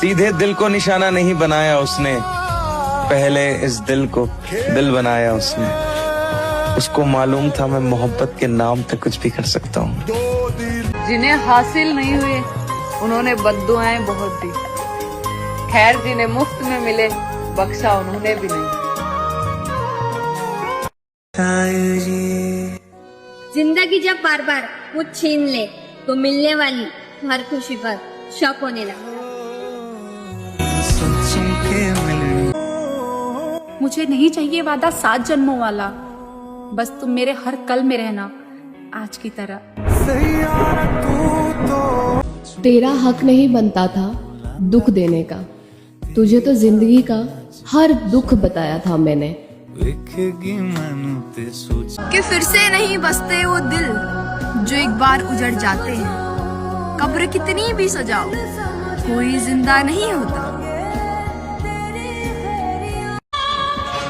सीधे दिल को निशाना नहीं बनाया उसने, पहले इस दिल को दिल बनाया उसने। उसको मालूम था मैं मोहब्बत के नाम पे कुछ भी कर सकता हूँ। जिन्हें हासिल नहीं हुए उन्होंने बद्दुआएं बहुत दी, खैर जिन्हें मुफ्त में मिले बख्शा उन्होंने भी नहीं। जिंदगी जब बार बार कुछ छीन ले तो मिलने वाली हर खुशी पर शक होने लगा। मुझे नहीं चाहिए वादा 7 जन्मों वाला, बस तुम मेरे हर कल में रहना आज की तरह। तेरा हक नहीं बनता था दुख देने का, तुझे तो जिंदगी का हर दुख बताया था मैंने। कि फिर से नहीं बसते वो दिल जो एक बार उजड़ जाते हैं। कब्र कितनी भी सजाओ कोई जिंदा नहीं होता।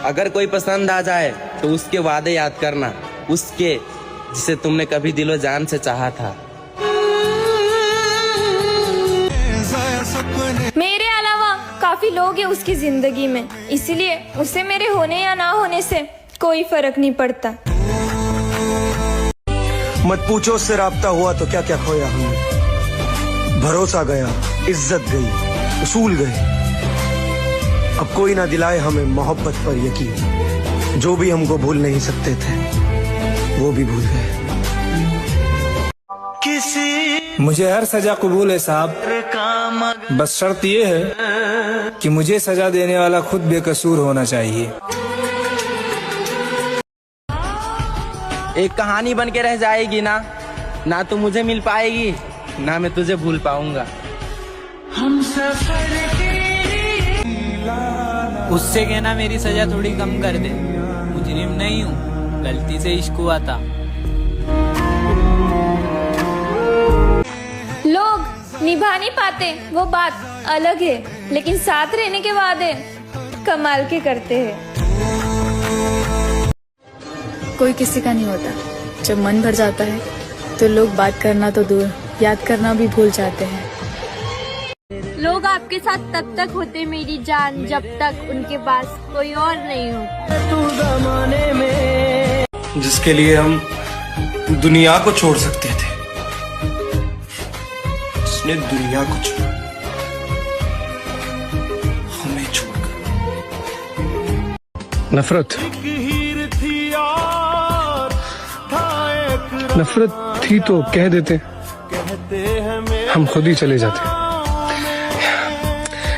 अगर कोई पसंद आ जाए तो उसके वादे याद करना, उसके जिसे तुमने कभी दिलो जान से चाहा था। मेरे अलावा काफी लोग हैं उसकी जिंदगी में, इसलिए उसे मेरे होने या ना होने से कोई फर्क नहीं पड़ता। मत पूछो उससे राब्ता हुआ तो क्या क्या खोया हमने। भरोसा गया, इज्जत गई, उसूल गए। अब कोई ना दिलाए हमें मोहब्बत पर यकीन। जो भी हमको भूल नहीं सकते थे वो भी भूल गए। मुझे हर सजा कबूल है साहब, बस शर्त ये है कि मुझे सजा देने वाला खुद बेकसूर होना चाहिए। एक कहानी बन के रह जाएगी ना, ना तू मुझे मिल पाएगी ना मैं तुझे भूल पाऊंगा। उससे कहना मेरी सजा थोड़ी कम कर दे, मुजरिम नहीं हूँ, गलती से इश्क हुआ था। लोग निभा नहीं पाते वो बात अलग है, लेकिन साथ रहने के वादे कमाल के करते हैं। कोई किसी का नहीं होता, जब मन भर जाता है तो लोग बात करना तो दूर याद करना भी भूल जाते हैं। लोग आपके साथ तब तक होते मेरी जान जब तक उनके पास कोई और नहीं हो। जिसके लिए हम दुनिया को छोड़ सकते थे, जिसने दुनिया को छोड़ा हमें छोड़कर। नफरत थी तो कह देते, हम खुद ही चले जाते।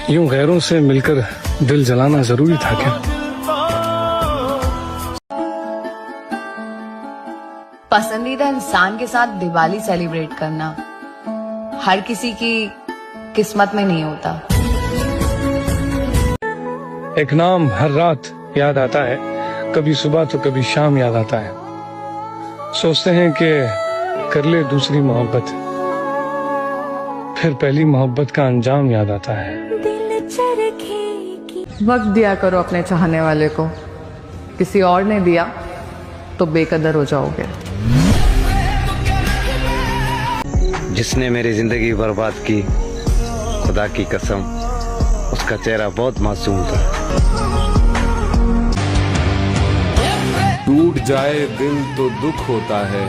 यूं गैरों से मिलकर दिल जलाना जरूरी था क्या? पसंदीदा इंसान के साथ दिवाली सेलिब्रेट करना हर किसी की किस्मत में नहीं होता। एक नाम हर रात याद आता है, कभी सुबह तो कभी शाम याद आता है। सोचते हैं कि कर ले दूसरी मोहब्बत, फिर पहली मोहब्बत का अंजाम याद आता है। वक्त दिया करो अपने चाहने वाले को, किसी और ने दिया तो बेकदर हो जाओगे। जिसने मेरी जिंदगी बर्बाद की, खुदा की कसम उसका चेहरा बहुत मासूम था। टूट जाए दिल तो दुख होता है,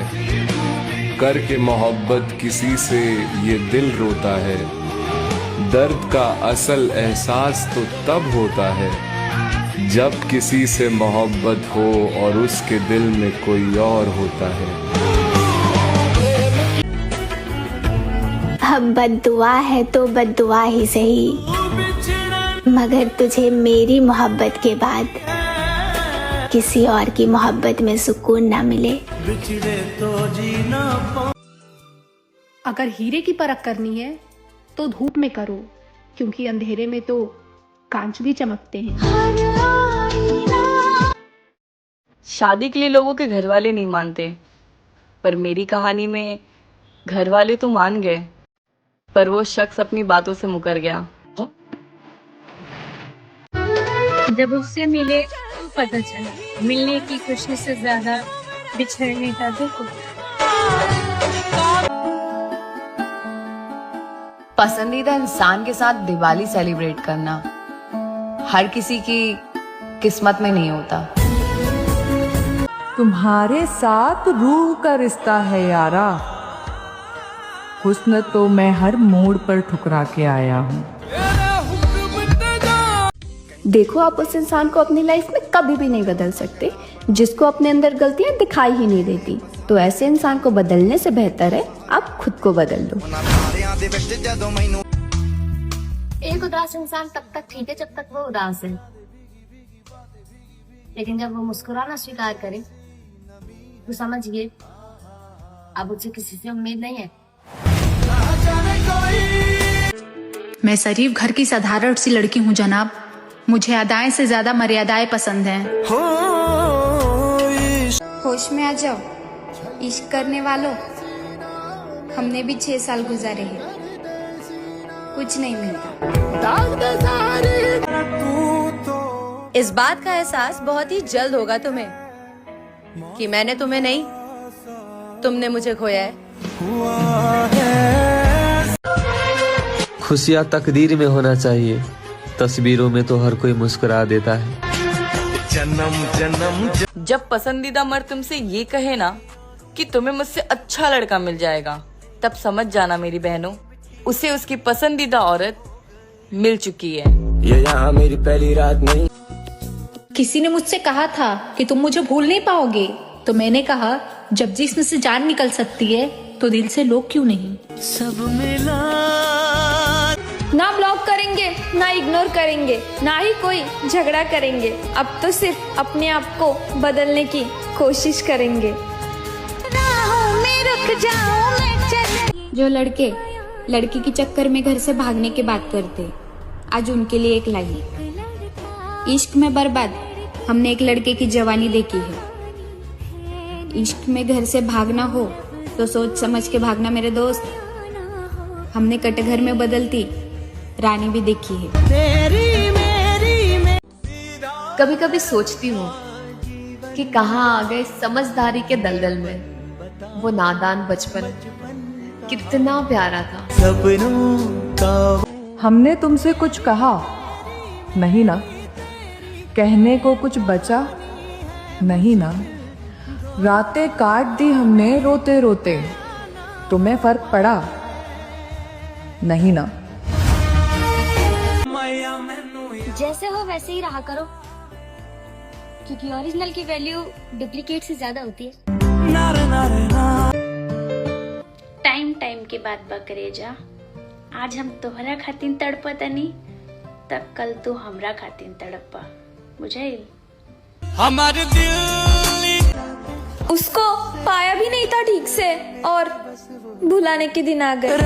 करके मोहब्बत किसी से ये दिल रोता है। दर्द का असल एहसास तो तब होता है जब किसी से मोहब्बत हो और उसके दिल में कोई और होता है। अब बद्दुआ है तो बद्दुआ ही सही, मगर तुझे मेरी मोहब्बत के बाद किसी और की मोहब्बत में सुकून ना मिले। अगर हीरे की परख करनी है तो धूप में करो, क्योंकि अंधेरे में तो कांच भी चमकते हैं। शादी के लिए लोगों के घर वाले नहीं मानते, पर मेरी कहानी में घर वाले तो मान गए, पर वो शख्स अपनी बातों से मुकर गया। जब उससे मिले तो पता चला मिलने की खुशी से ज्यादा बिछड़ने का दुख। पसंदीदा इंसान के साथ दिवाली सेलिब्रेट करना हर किसी की किस्मत में नहीं होता। तुम्हारे साथ रूह का रिश्ता है यारा, हुस्न तो मैं हर मोड़ पर ठुकरा के आया हूँ। देखो, आप उस इंसान को अपनी लाइफ में कभी भी नहीं बदल सकते जिसको अपने अंदर गलतियां दिखाई ही नहीं देती। तो ऐसे इंसान को बदलने से बेहतर है आप खुद को बदल दो। एक उदास इंसान तब तक ठीक है जब तक वो उदास है, लेकिन जब वो मुस्कुराना स्वीकार करे तो समझिए अब उसे किसी से उम्मीद नहीं है। मैं शरीफ घर की साधारण सी लड़की हूँ जनाब, मुझे अदाएं से ज्यादा मर्यादाएं पसंद हैं। होश में आ जाओ इश्क करने वालों, हमने भी 6 साल गुजारे हैं, कुछ नहीं मिलता। इस बात का एहसास बहुत ही जल्द होगा तुम्हें कि मैंने तुम्हें नहीं, तुमने मुझे खोया है। खुशियाँ तकदीर में होना चाहिए, तस्वीरों में तो हर कोई मुस्कुरा देता है। जब पसंदीदा मर्द तुमसे ये कहे ना कि तुम्हें मुझसे अच्छा लड़का मिल जाएगा, तब समझ जाना मेरी बहनों, उसे उसकी पसंदीदा औरत मिल चुकी है। ये यहाँ मेरी पहली रात नहीं। किसी ने मुझसे कहा था कि तुम मुझे भूल नहीं पाओगे, तो मैंने कहा जब जिस्म से जान निकल सकती है तो दिल से लोग क्यों नहीं। सब मिला ना ब्लॉक करेंगे, ना इग्नोर करेंगे, ना ही कोई झगड़ा करेंगे। अब तो सिर्फ अपने आप को बदलने की कोशिश करेंगे। जो लड़के लड़की के चक्कर में घर से भागने की बात करते, आज उनके लिए एक लाइन। इश्क में बर्बाद हमने एक लड़के की जवानी देखी है। इश्क में घर से भागना हो तो सोच समझ के भागना मेरे दोस्त, हमने कटघर में बदलती रानी भी देखी है। कभी कभी सोचती हूँ कि कहाँ आ गए समझदारी के दलदल में वो नादान बचपन, कितना प्यारा था। हमने तुमसे कुछ कहा नहीं ना, कहने को कुछ बचा नहीं ना, रातें काट दी हमने रोते रोते, तुम्हें फर्क पड़ा नहीं ना। जैसे हो वैसे ही रहा करो, क्योंकि ओरिजिनल की वैल्यू डुप्लीकेट से ज्यादा होती है। टाइम टाइम के बाद बकरे जा, आज हम तोहरा खातिर तड़पतनी, तब कल तू हमरा खातिर तड़पा, मुझे हमारे दिल उसको पाया भी नहीं था ठीक से और भुलाने के दिन आ गए।